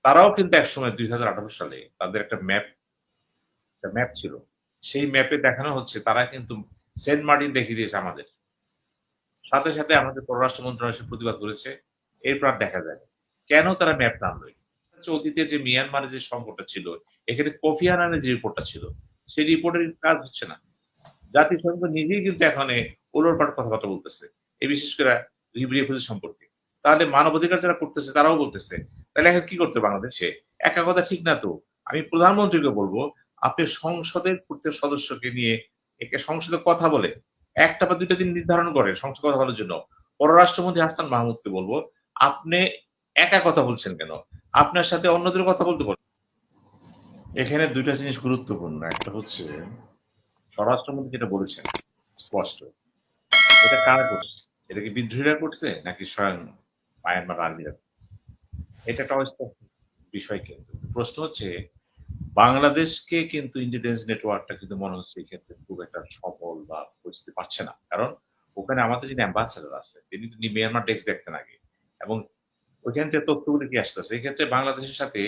তারাও কিন্তু একসময় ২০১৮ সালে তাদের একটা ম্যাপ ছিল। সেই ম্যাপে দেখানো হচ্ছে তারা কিন্তু সেন্ট মার্টিন দেখিয়ে দিয়েছে আমাদের। সাথে, সাথে আমাদের পররাষ্ট্র মন্ত্রণালয় এসে প্রতিবাদ করেছে। এরপর আর দেখা যায় না। কেন তারা ম্যাপ না আনলো? অতীতে যে মিয়ানমারের যে সংকটটা ছিল, এখানে কোফি আনানের যে রিপোর্টটা ছিল, সেই রিপোর্টের কাজ হচ্ছে না। জাতিসংঘ নিজেই কিন্তু এখন উলটপালট কথাবার্তা বলতেছে। বিশেষ করে রিফিউজি সম্পর্কে। তাহলে মানবাধিকার যারা করতেছে তারাও বলতেছে। তাহলে এখন কি করতে বাংলাদেশে? একা কথা ঠিক না তো। আমি প্রধানমন্ত্রীকে বলব, আপনি সংসদের প্রত্যেক সদস্যকে নিয়ে একে সংসদে কথা বলে ১ টা বা ২ টা দিন নির্ধারণ করেন সংসদে কথা বলার জন্য। পররাষ্ট্রমন্ত্রী হাসান মাহমুদকে বলব, আপনি একা কথা বলছেন কেন? আপনার সাথে অন্যদের কথা বলতে বলুন। এখানে ২ টা জিনিস গুরুত্বপূর্ণ। একটা হচ্ছে স্বরাষ্ট্রমন্ত্রী যেটা বলেছেন স্পষ্ট। এটা কারা করছে? এটা কি বিদ্রোহীরা করছে নাকি স্বয়ং মায়ানমার আর্মিরা করছে? এটা একটা অস্পষ্ট বিষয় কিন্তু। প্রশ্ন হচ্ছে বাংলাদেশকে কিন্তু ইন্টেলিজেন্স নেটওয়ার্কটা কিন্তু মনে হচ্ছে এই ক্ষেত্রে খুব একটা সফল বা পরিস্থিতি পাচ্ছে না। কারণ ওখানে আমাদের যিনি অ্যাম্বাসেডর আছে তিনি কিন্তু মিয়ানমার ডেস্ক দেখতেন আগে এবং ওইখান থেকে তথ্যগুলো কি আসতেছে। এক্ষেত্রে বাংলাদেশের সাথে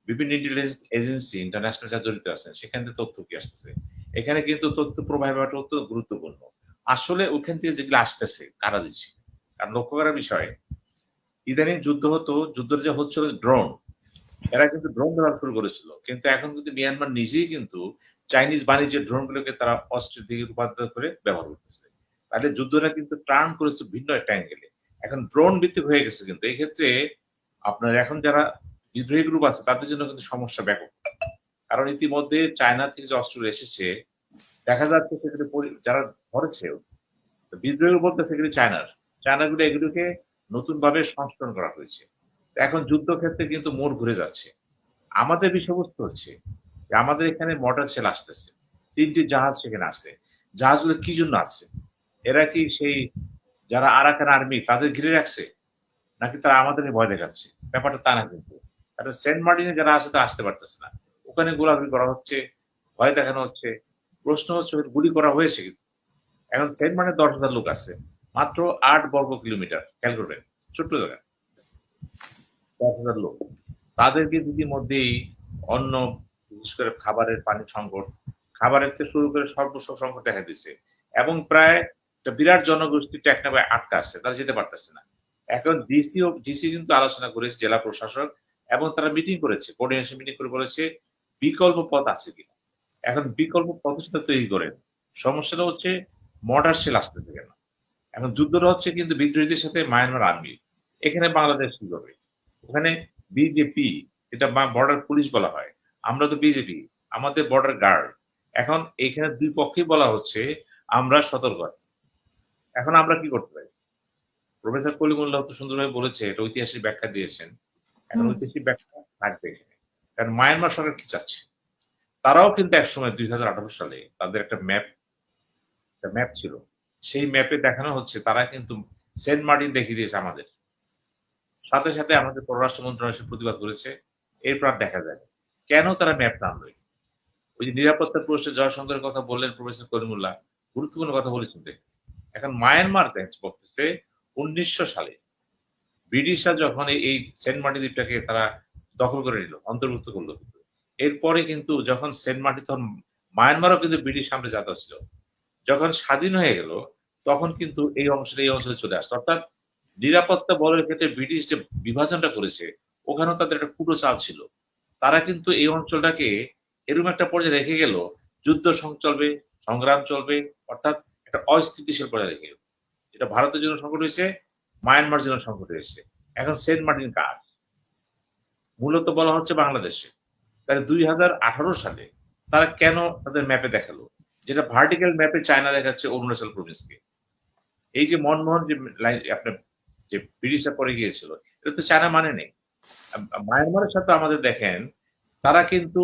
বিভিন্ন ইন্টেলিজেন্স এজেন্সি ইন্টারন্যাশনাল যারা জড়িত আছেন সেখান থেকে তথ্য কি আসতেছে। এখানে কিন্তু তথ্য প্রবাহ ব্যাপারটা অত্যন্ত গুরুত্বপূর্ণ। আসলে ওখান থেকে যেগুলো আসতেছে কারা দিচ্ছে? কারণ লক্ষ্য করার বিষয় ইদানিং যুদ্ধ হতো, যুদ্ধটা যে হচ্ছিল ড্রোন। এরা কিন্তু ড্রোন ব্যবহার শুরু করেছিল। কিন্তু এখন কিন্তু মিয়ানমার নিজেই কিন্তু চাইনিজ বাণিজ্যের ড্রোনগুলোকে তারা অস্ত্রের দিকে রূপান্তর করে ব্যবহার করতেছে। তাহলে যুদ্ধটা কিন্তু টার্ন করেছে ভিন্ন একটা অ্যাঙ্গেলে। এখন ড্রোন ভিত্তিক হয়ে গেছে কিন্তু। এই ক্ষেত্রে আপনার এখন যারা বিদ্রোহী গ্রুপ আছে তাদের জন্য কিন্তু সমস্যা ব্যাপক। কারণ ইতিমধ্যে চায়না থেকে যে অস্ত্রগুলো এসেছে দেখা যাচ্ছে সেখানে যারা ধরেছে বিদ্রোহী বলতেছে এগুলি চায়নার। চায়নাগুলো এগুলোকে নতুনভাবে সংস্করণ করা হয়েছে। এখন যুদ্ধক্ষেত্রে কিন্তু মোড় ঘুরে যাচ্ছে। আমাদের বিষয়বস্তু হচ্ছে যে আমাদের এখানে মর্টার সেল আসতেছে। ৩ টি জাহাজ সেখানে আছে। জাহাজগুলো কি জন্য আছে? এরা কি সেই যারা আরাকান আর্মি তাদের ঘিরে রাখছে? নাকি তারা আমাদের ভয় দেখাচ্ছে? ব্যাপারটা তা না কিন্তু। কারণ সেন্ট মার্টিনে যারা আছে তারা আসতে পারতেছে না। ওখানে গোলাগুলি করা হচ্ছে, ভয় দেখানো হচ্ছে। প্রশ্ন হচ্ছে গুলি করা হয়েছে কিন্তু। এখন সেন্ট মার্টিনে ১০,০০০ লোক আছে। মাত্র ৮ বর্গ কিলোমিটার। খেয়াল করবেন। ছোট্ট জায়গা। ১০,০০০ লোক। তাদেরকে ইতিমধ্যেই অন্য বিশেষ করে খাবারের পানির সংকট, খাবারের থেকে শুরু করে সর্বস্ব সংকট দেখা দিচ্ছে। এবং প্রায় একটা বিরাট জনগোষ্ঠী টেকনাফে আটকা আছে। তারা যেতে পারতেছে না। এখন ডিসি কিন্তু আলোচনা করেছে জেলা প্রশাসক এবং তারা মিটিং করেছে। কোঅর্ডিনেশন মিটিং করে বলেছে বিকল্প পথ আছে কিনা। এখন বিকল্প পথ সেটা তৈরি করেন। সমস্যাটা হচ্ছে মর্টার শেল আসতেছে কেন? এখন যুদ্ধটা হচ্ছে কিন্তু বিদ্রোহীদের সাথে মায়ানমার আর্মি। এখানে বাংলাদেশ কি করবে? ওখানে বিজেপি যেটা বর্ডার পুলিশ বলা হয়। আমরা তো বিজেপি, আমাদের বর্ডার গার্ড। এখন এখানে ২ পক্ষেই বলা হচ্ছে আমরা সতর্ক আছি। এখন আমরা কি করতে পারি? প্রফেসর কলিমুল্লাহ তো সুন্দরভাবে বলেছে এটা ঐতিহাসিক ব্যাখ্যা দিয়েছেন। এখন হুম। ঐতিহাসিক ব্যাখ্যা থাকবে এখানে। কারণ মায়ানমার সরকার কি চাচ্ছে? তারাও কিন্তু একসময় ২০১৮ সালে তাদের একটা ম্যাপ ছিল। সেই ম্যাপে দেখানো হচ্ছে তারা কিন্তু সেন্ট মার্টিন দেখিয়ে দিয়েছে আমাদের। সাথে, সাথে আমাদের পররাষ্ট্র মন্ত্রণালয় এসে প্রতিবাদ করেছে। এরপর আর দেখা যায় না। কেন তারা ম্যাপ না আনলো? ওই যে নিরাপত্তার প্রশ্নে জয়শঙ্করের কথা বললেন প্রফেসর কলিমুল্লাহ, গুরুত্বপূর্ণ কথা বলেছেন দেখুন। এখন মায়ানমার বলতেছে ১৯০০ সালে ব্রিটিশরা যখন এই সেন্ট মার্টিন দ্বীপটাকে তারা দখল করে নিল, অন্তর্ভুক্ত করলো কিন্তু। এরপরে কিন্তু যখন সেন্ট মার্টিন তখন মায়ানমারও কিন্তু ব্রিটিশ সাম্রাজ্যের আওতায় ছিল। যখন স্বাধীন হয়ে গেল তখন কিন্তু এই অঞ্চলে চলে আসতো। অর্থাৎ নিরাপত্তা বলের ক্ষেত্রে ব্রিটিশ যে বিভাজনটা করেছে ওখানেও তাদের একটা কুটো চাল ছিল। তারা কিন্তু এই অঞ্চলটাকে এরকম একটা পর্যায়ে রেখে গেল, যুদ্ধ চলবে, সংগ্রাম চলবে, অর্থাৎ একটা অস্থিতিশীল পর্যায়ে রেখে গেল। এটা ভারতের জন্য সংকট হয়েছে, মায়ানমার জন্য সংকট হয়েছে। এখন সেন্ট মার্টিন কার? মূলত বলা হচ্ছে বাংলাদেশে। তাহলে ২০১৮ সালে তারা কেন তাদের ম্যাপে দেখালো? যেটা ভার্টিক্যাল ম্যাপে চায়না দেখাচ্ছে অরুণাচল প্রভিন্সকে। এই যে মনমোহন যে লাইন আপনার যে ব্রিটিশরা পরে গিয়েছিল, এটা তো চায়না মানে নেই। মায়ানমারের সাথে আমাদের দেখেন, তারা কিন্তু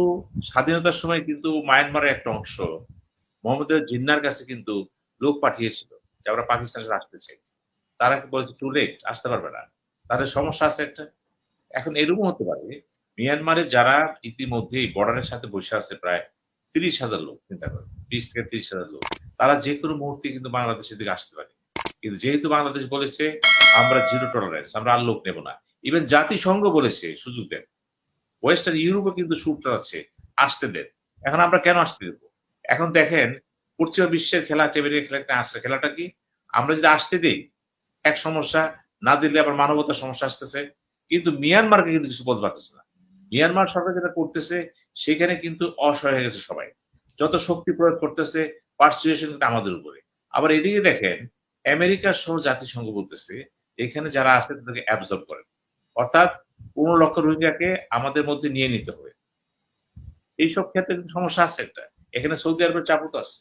স্বাধীনতার সময় কিন্তু মায়ানমারের একটা অংশ মোহাম্মদ জিন্নাহর কাছে কিন্তু লোক পাঠিয়েছিল যে আমরা পাকিস্তানের সাথে আসতে চাই। তারা বলেছে টু লেট, আসতে পারবে না। তাদের সমস্যা আছে একটা। এখন এরকমও হতে পারে মিয়ানমারে যারা ইতিমধ্যেই বর্ডারের সাথে বসে আছে প্রায় ৩০,০০০ লোক চিন্তা করেন। ২০,০০০ থেকে ৩০,০০০ লোক। তারা যেকোনো মুহূর্তে কিন্তু বাংলাদেশের দিকে আসতে পারে। কিন্তু যেহেতু বাংলাদেশ বলেছে আমরা জিরো টলারেন্স, আমরা আর লোক নেব না। ইভেন জাতিসংঘ বলেছে সুযোগ দেন। ওয়েস্টার্ন ইউরোপে কিন্তু সুর চালাচ্ছে, আসতে দেন। এখন আমরা কেন আসতে দেবো? এখন দেখেন পশ্চিমা বিশ্বের খেলা, টেবিলের খেলা একটা আসছে। খেলাটা কি? আমরা যদি আসতে দেই, এক সমস্যা, না দিলে আবার মানবতার সমস্যা আসতেছে। কিন্তু মিয়ানমারকে কিন্তু কিছু বলতে পারতেছে না। মিয়ানমার সরকার যেটা করতেছে, সেখানে কিন্তু অসহায় হয়ে গেছে সবাই। যত শক্তি প্রয়োগ করতেছে, পার্সুয়েশন কিন্তু আমাদের উপরে। আবার এদিকে দেখেন, আমেরিকা সহ জাতিসংঘ বলতেছে, এখানে যারা আছে তাদেরকে অ্যাবজর্ব করেন। অর্থাৎ ১৫ লক্ষ রোহিঙ্গাকে আমাদের মধ্যে নিয়ে নিতে হবে। এইসব ক্ষেত্রে কিন্তু সমস্যা আছে একটা। এখানে সৌদি আরবের চাপও তো আছে।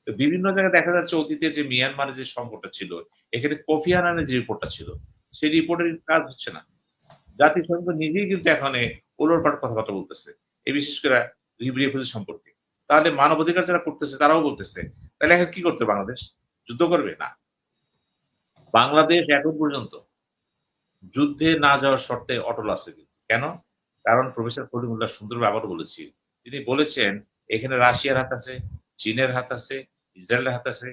তো বিভিন্ন জায়গায় দেখা যাচ্ছে অতীতে যে মিয়ানমারের যে সংকটটা ছিল, এখানে কোফি আনানের যে রিপোর্টটা ছিল, সেই রিপোর্টের কাজ হচ্ছে না। জাতিসংঘ নিজেই কিন্তু এখানে ওলটপালট কথাবার্তা বলতেছে। এই বিশেষ করে রিফিউজি সম্পর্কে। তাহলে মানবাধিকার যারা করতেছে তারাও বলতেছে। তাহলে এখন কি করতে বাংলাদেশ? যুদ্ধ করবে? না। বাংলাদেশ এখন পর্যন্ত যুদ্ধে না যাওয়ার শর্তে অটল আছে কিন্তু। কেন? কারণ প্রফেসর কলিমুল্লাহ সুন্দরভাবে আবারও বলেছি। তিনি বলেছেন এখানে রাশিয়ার হাত আছে, চীনের হাত আছে, ইসরায়েলের হাত আছে।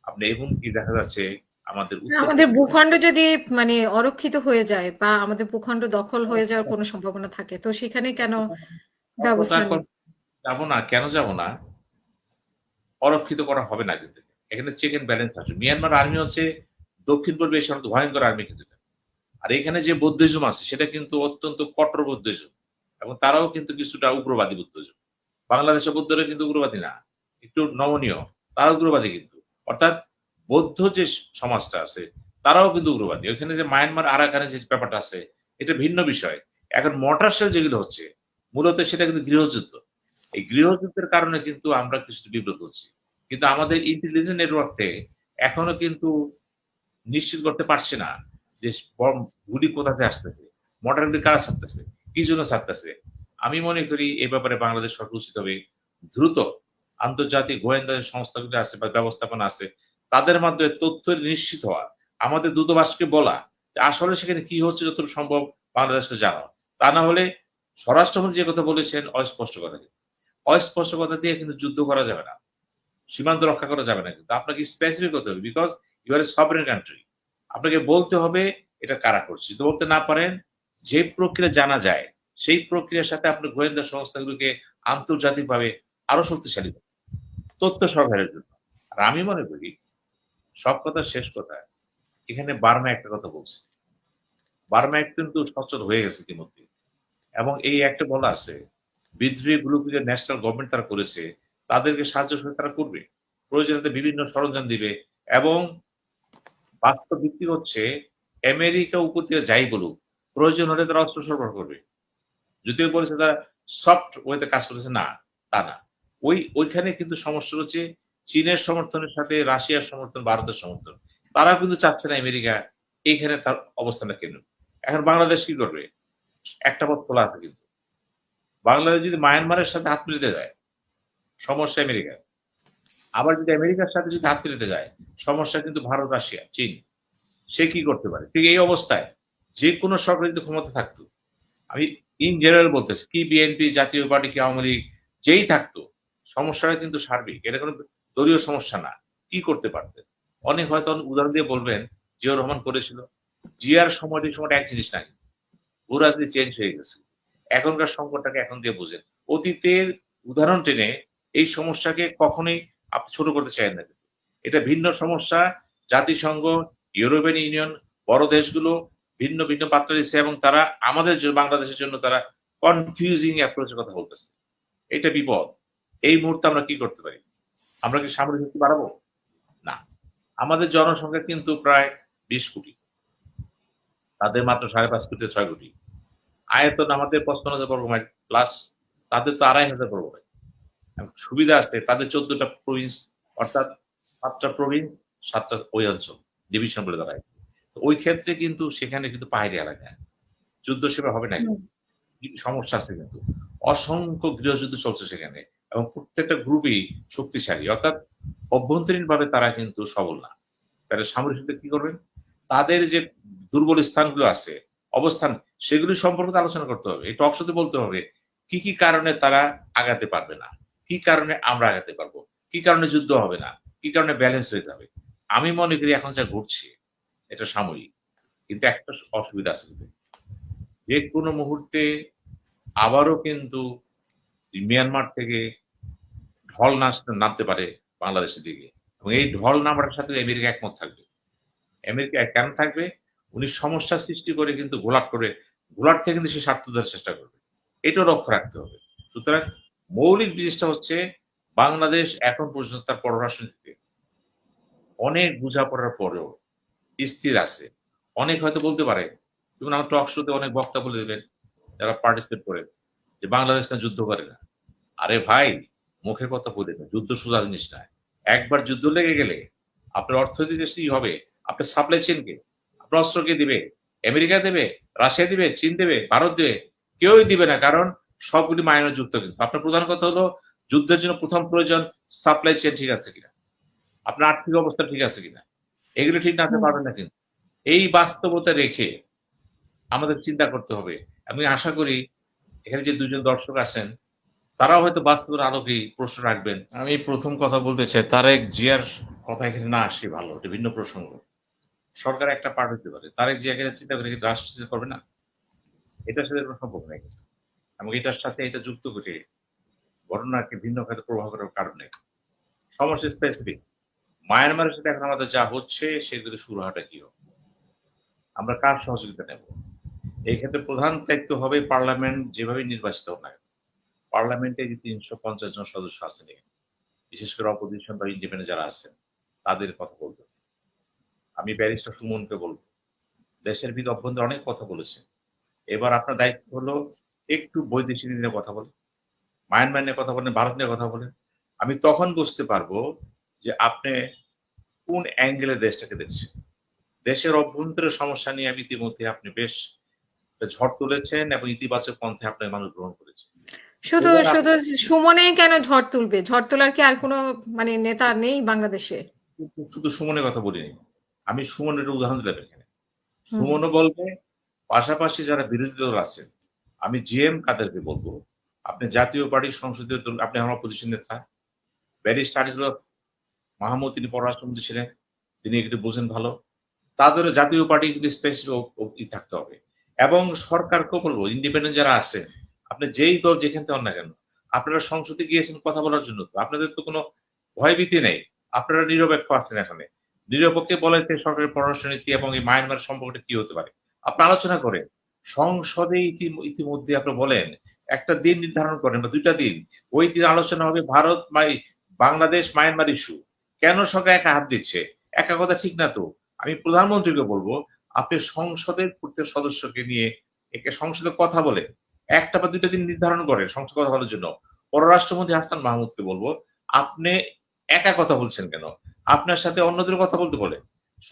আপনি এমনকি দেখা যাচ্ছে আমাদের উত্তর আমাদের পূর্বে ভূখণ্ড যদি মানে অরক্ষিত হয়ে যায় বা আমাদের ভূখণ্ড দখল হয়ে যাওয়ার কোনো সম্ভাবনা থাকে তো সেখানে কেন অতটা ব্যবস্থা নেই? যাবো না। কেন যাবো না? অরক্ষিত করা হবে না কিন্তু। এখানে চেক এন্ড ব্যালেন্স আছে। মিয়ানমার আর্মি হচ্ছে দক্ষিণ পূর্বে এশিয়ার মধ্যে ভয়ংকর আর্মি কিন্তু এটা। আর এখানে যে বৌদ্ধইজম আছে সেটা কিন্তু অত্যন্ত কট্টর বৌদ্ধইজম। এবং তারাও কিন্তু কিছুটা উগ্রবাদী বৌদ্ধইজম। বাংলাদেশের বৌদ্ধরা কিন্তু উগ্রবাদী না। একটু নমনীয়। তারা উগ্রবাদী কিন্তু। অর্থাৎ বৌদ্ধ যে সমাজটা আছে তারাও কিন্তু উগ্রবাদী। ওইখানে যে মায়ানমার আরাকানে যে ব্যাপারটা আছে এটা ভিন্ন বিষয়। এখন মর্টার শেল যেগুলো হচ্ছে মূলত সেটা কিন্তু গৃহযুদ্ধ। এই গৃহযুদ্ধের কারণে কিন্তু আমরা কিছুটা বিব্রত হচ্ছি। কিন্তু আমাদের ইন্টেলিজেন্স নেটওয়ার্ক থেকে এখনো কিন্তু নিশ্চিত করতে পারছে না যে গুলি কোথা থেকে আসতেছে, মর্টার গুলি কারা ছাড়তেছে, কি জন্য ছাড়তেছে। আমি মনে করি এ ব্যাপারে বাংলাদেশ সরকার উচিত হবে দ্রুত আন্তর্জাতিক গোয়েন্দা যে সংস্থাগুলো আছে বা ব্যবস্থাপনা আছে তাদের মাধ্যমে তথ্য নিশ্চিত হওয়া, আমাদের দূতাবাসকে বলা যে আসলে সেখানে কি হচ্ছে যতটুকু সম্ভব বাংলাদেশকে জানাও। তা না হলে স্বরাষ্ট্রমন্ত্রী যে কথা বলেছেন অস্পষ্ট কথা, অস্পষ্ট কথা দিয়ে কিন্তু যুদ্ধ করা যাবে না, সীমান্ত রক্ষা করা যাবে না। কিন্তু আপনাকে স্পেসিফিক হতে হবে because you are a sovereign country. আপনাকে বলতে হবে এটা কারা করছে। যদি বলতে না পারেন, যে প্রক্রিয়া জানা যায় সেই প্রক্রিয়ার সাথে আপনি গোয়েন্দা সংস্থাগুলোকে আন্তর্জাতিকভাবে আরো শক্তিশালী করুন, তথ্য সরবরাহের জন্য। আর আমি মনে করি সব কথা শেষ কথা, এখানে বার্মা একটা কথা বলছে। বার্মা কিন্তু সচল হয়ে গেছে ইতিমধ্যে এবং এই একটা বলা আছে বিদ্রোহী গ্রুপ যে ন্যাশনাল গভর্নমেন্ট তারা করেছে তাদেরকে সাহায্য তারা করবে, প্রয়োজনে বিভিন্ন সরঞ্জাম দিবে এবং বাস্তব ভিত্তি হচ্ছে আমেরিকা উপত্যকা যাই বলুক প্রয়োজন হলে তারা অস্ত্র সরবরাহ করবে। যদিও বলেছে তারা সফট ওয়েতে কাজ করেছে, না তা না। ওইখানে কিন্তু সমস্যা হচ্ছে চীনের সমর্থনের সাথে রাশিয়ার সমর্থন, ভারতের সমর্থন। তারা কিন্তু চাচ্ছে না আমেরিকা এইখানে তার অবস্থানটা কেন। এখন বাংলাদেশ কি করবে? একটা পথ খোলা আছে কিন্তু বাংলাদেশ যদি মায়ানমারের সাথে হাত মিলাতে যায় সমস্যা আমেরিকা। আবার যদি আমেরিকার সাথে যদি হাত মিলাতে যায় সমস্যা কিন্তু ভারত, রাশিয়া, চীন। সে কি করতে পারে? ঠিক এই অবস্থায় যে কোনো সরকার যদি ক্ষমতা থাকতো, আমি ইন জেনারেল বলতেছি, কি বিএনপি, জাতীয় পার্টি, কি আওয়ামী লীগ, যেই থাকতো সমস্যাটা কিন্তু সার্বিক। এটা কোনো দলীয় সমস্যা না। কি করতে পারতেন? অনেক হয়তো উদাহরণ দিয়ে বলবেন জিয়াউর রহমান করেছিল। জিয়ার সময়টা এক জিনিস না, ভূ রাজনীতি চেঞ্জ হয়ে গেছে। এখনকার সংকটটাকে এখন দিয়ে বোঝেন। অতীতের উদাহরণ টেনে এই সমস্যাকে কখনোই আপনি ছোট করতে চাইেন না। এটা ভিন্ন সমস্যা। জাতিসংঘ, ইউরোপিয়ান ইউনিয়ন, বড় দেশগুলো ভিন্ন ভিন্ন বার্তা দিচ্ছে এবং তারা আমাদের বাংলাদেশের জন্য তারা কনফিউজিং অ্যাপ্রোচের কথা বলতেছে। এটা বিপদ। এই মুহূর্তে আমরা কি করতে পারি? আমরা কি সামরিক শক্তি বাড়াবো? না। আমাদের জনসংখ্যা কিন্তু প্রায় ২০ কোটি। তাদের মাত্র ৫.৫ কোটি ৬ কোটি। আয়তন আমাদের ৫৫,০০০ বর্গ মাইল প্লাস, তাদের তো ২,৫০০ বর্গ মাইল। সুবিধা আছে তাদের ১৪টা প্রভিন্স, অর্থাৎ ৭টা প্রভিন্স, ৭টা ওই অঞ্চল ডিভিশন বলে দাঁড়ায়। ওই ক্ষেত্রে কিন্তু সেখানে কিন্তু পাহাড়ি এলাকা যুদ্ধ সেবা হবে না হুম। কিন্তু সমস্যা আছে কিন্তু অসংখ্য গৃহযুদ্ধ চলছে সেখানে এবং প্রত্যেকটা গ্রুপই শক্তিশালী, অর্থাৎ অভ্যন্তরীণ ভাবে তারা কিন্তু সবল না। তারা সামরিক শক্তি কি করবেন? তাদের যে দুর্বল স্থানগুলো আছে অবস্থান, সেগুলি সম্পর্কে আলোচনা করতে হবে। এই টক শোতে বলতে হবে কি কি কারণে তারা আগাতে পারবে না, কি কারণে আমরা আগাতে পারবো, কি কারণে যুদ্ধ হবে না, কি কারণে ব্যালেন্স হয়ে যাবে। আমি মনে করি এখন যা ঘটছে এটা সাময়িক, কিন্তু একটা অসুবিধা আছে কিন্তু যে কোনো মুহূর্তে আবারও কিন্তু মিয়ানমার থেকে ঢল নামতে পারে বাংলাদেশের দিকে, এবং এই ঢল নামার সাথে আমেরিকা একমত থাকবে। আমেরিকা কেন থাকবে? উনি সমস্যা সৃষ্টি করে কিন্তু ঘোলাট থেকে কিন্তু সে স্বার্থ দেওয়ার চেষ্টা করবে। এটাও লক্ষ্য রাখতে হবে। সুতরাং মৌলিক জিনিসটা হচ্ছে, বাংলাদেশ এখন পর্যন্ত তার পররাষ্ট্রনীতিতে অনেক বোঝাপড়ার পরেও স্থির আছে। অনেক হয়তো বলতে পারে, যেমন আমার টক শোতে অনেক বক্তা বলে দেবেন যারা পার্টিসিপেট করেন, যে বাংলাদেশ কেন যুদ্ধ করে না। আরে ভাই, মুখের কথা বলে না, যুদ্ধ সোজা জিনিস না। একবার যুদ্ধ লেগে গেলে আপনার অর্থনৈতিক দেশ কি হবে? আপনার সাপ্লাই চেন কে? আপনার অস্ত্র কে দিবে? আমেরিকা দেবে? রাশিয়া দিবে? চীন দেবে? ভারত দেবে? কেউই দিবে না, কারণ সবগুলি মায়ানমার যুদ্ধ। কিন্তু আপনার প্রধান কথা হলো, যুদ্ধের জন্য প্রথম প্রয়োজন সাপ্লাই চেন ঠিক আছে কিনা, আপনার আর্থিক অবস্থা ঠিক আছে কিনা। এগুলো ঠিক না থাকতে হুম। পারবেন না কিন্তু। এই বাস্তবতা রেখে আমাদের চিন্তা করতে হবে। আমি আশা করি এখানে যে দুজন দর্শক আছেন, তারাও হয়তো বাস্তবের আলোকেই প্রশ্ন রাখবেন। আমি প্রথম কথা বলতে চাই, তারেক জিয়ার কথা এখানে না আসে ভালো, এটা ভিন্ন প্রসঙ্গ। সরকার একটা পার্ট হতে পারে, তারেক জিয়া এখানে চিন্তা করে কি রাষ্ট্র করবে না? এটার সাথে কোনো সম্পর্ক নেই, এবং এটার সাথে এটা যুক্ত করে ঘটনাকে ভিন্ন খাতে প্রভাব করার কারণ নেই। সমস্যা স্পেসিফিক। মায়ানমারের সাথে এখন আমাদের যা হচ্ছে, সেগুলো শুরু হওয়াটা কি হবে, আমরা কার সহযোগিতা নেব? এই ক্ষেত্রে প্রধান দায়িত্ব হবে পার্লামেন্ট যেভাবে নির্বাচিত হোক না কেন। পার্লামেন্টে যে ৩৫০ জন সদস্য আছেন এখানে, বিশেষ করে অপোজিশন বা ইন্ডিপেন্ডেন্ট যারা আছেন, তাদের কথা বলবো। আমি ব্যারিস্টার সুমনকে বলবো, দেশের ভিতরে অভ্যন্তরে অনেক কথা বলেছেন। এবার আপনার দায়িত্ব হলো একটু বৈদেশিক নীতি নিয়ে কথা বলেন, মায়ানমার নিয়ে কথা বলেন, ভারত নিয়ে কথা বলেন। আমি তখন বুঝতে পারবো যে আপনি কোন অ্যাঙ্গেলে দেশটাকে দেখছেন। দেশের অভ্যন্তরের সমস্যা নিয়ে আমি ইতিমধ্যে আপনি বেশ ঝড় তুলেছেন, এবং ইতিবাচক পন্থায় আপনার মানুষ গ্রহণ করেছে। শুধু এবার শুধু সুমনেই কেন ঝড় তুলবে? ঝড় তোলার কি আর কোনো মানে নেতা নেই বাংলাদেশে? শুধু সুমনের কথা বলিনি, আমি সুমনের উদাহরণ দিলাম এখানে। হুম। সুমনও বলবে, পাশাপাশি যারা বিরোধী দল আছেন, আমি জিএম কাদেরকে বলবো, আপনি জাতীয় পার্টির সংসদীয় দল, আপনি আমার অপোজিশন নেতা, ব্যারিস্টার আনিসুল মাহমুদ, তিনি পররাষ্ট্রমন্ত্রী ছিলেন, তিনি একটু বোঝেন ভালো। তাদেরও জাতীয় পার্টি কিন্তু স্পেসিফিক থাকতে হবে। এবং সরকারকেও বলবো, ইন্ডিপেন্ডেন্ট যারা আছেন, আপনি যেই দল যেখান থেকে হন না কেন, আপনারা সংসদে গিয়েছেন কথা বলার জন্য, তো আপনাদের তো কোনো ভয়ভীতি নেই। আপনারা নিরপেক্ষ আছেন এখানে। নিরপেক্ষে বলেন যে সরকারের পররাষ্ট্রনীতি এবং এই মায়ানমার সম্পর্কটা কি হতে পারে। আপনি আলোচনা করেন। সংসদে ইতিমধ্যে আপনি বলেন, একটা দিন নির্ধারণ করেন বা ২ টা দিন। ওই দিন আলোচনা হবে বাংলাদেশ মায়ানমার ইস্যু। কেন সরকার একা হাত দিচ্ছে? একা কথা ঠিক না তো। আমি প্রধানমন্ত্রীকে বলবো, আপনি সংসদের প্রত্যেক সদস্যকে নিয়ে একে সংসদে কথা বলে ১ টা বা ২ টা দিন নির্ধারণ করেন সংসদে কথা বলার জন্য। পররাষ্ট্রমন্ত্রী হাসান মাহমুদকে বলবো, আপনি একা কথা বলছেন কেন? আপনার সাথে অন্যদের কথা বলতে বলেন।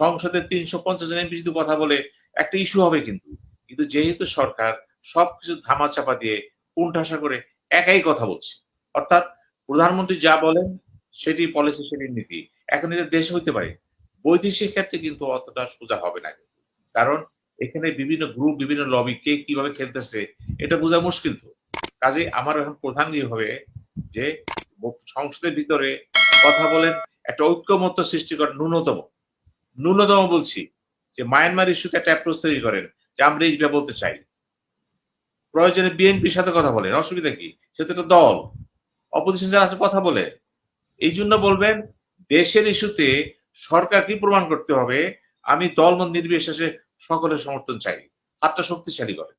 সংসদে ৩৫০ জন এমপি যদি কথা বলে, একটা ইস্যু হবে কিন্তু। কিন্তু যেহেতু সরকার সবকিছু ধামাচাপা দিয়ে কোণঠাসা করে একাই কথা বলছে। অর্থাৎ প্রধানমন্ত্রী যা বলেন সেটি পলিসি, সেটি নীতি। এখন এটা দেশ হইতে পারে। বৈদেশিক ক্ষেত্রে কিন্তু অতটা সোজা হবে না কিন্তু। কারণ এখানে বিভিন্ন গ্রুপ, বিভিন্ন লবি কে কিভাবে খেলতেছে, এটা বোঝা মুশকিল তো। কাজেই আমার এখন প্রধান ইয়ে হবে যে, সংসদের ভিতরে কথা বলেন, একটা ঐক্যমত্য সৃষ্টি করেন ন্যূনতম বলছি, যে মায়ানমার ইস্যুতে একটা অ্যাপ্রোচ তৈরি করেন, যে আমরা এইটা বলতে চাই। প্রয়োজনে বিএনপির সাথে কথা বলেন, অসুবিধা কি? সে তো একটা দল। অপোজিশন যারা আছে কথা বলে। এই জন্য বলবেন, দেশের ইস্যুতে সরকারকে প্রমাণ করতে হবে, আমি দলমত নির্বিশেষে সকলের সমর্থন চাই। হাতটা শক্তিশালী করেন।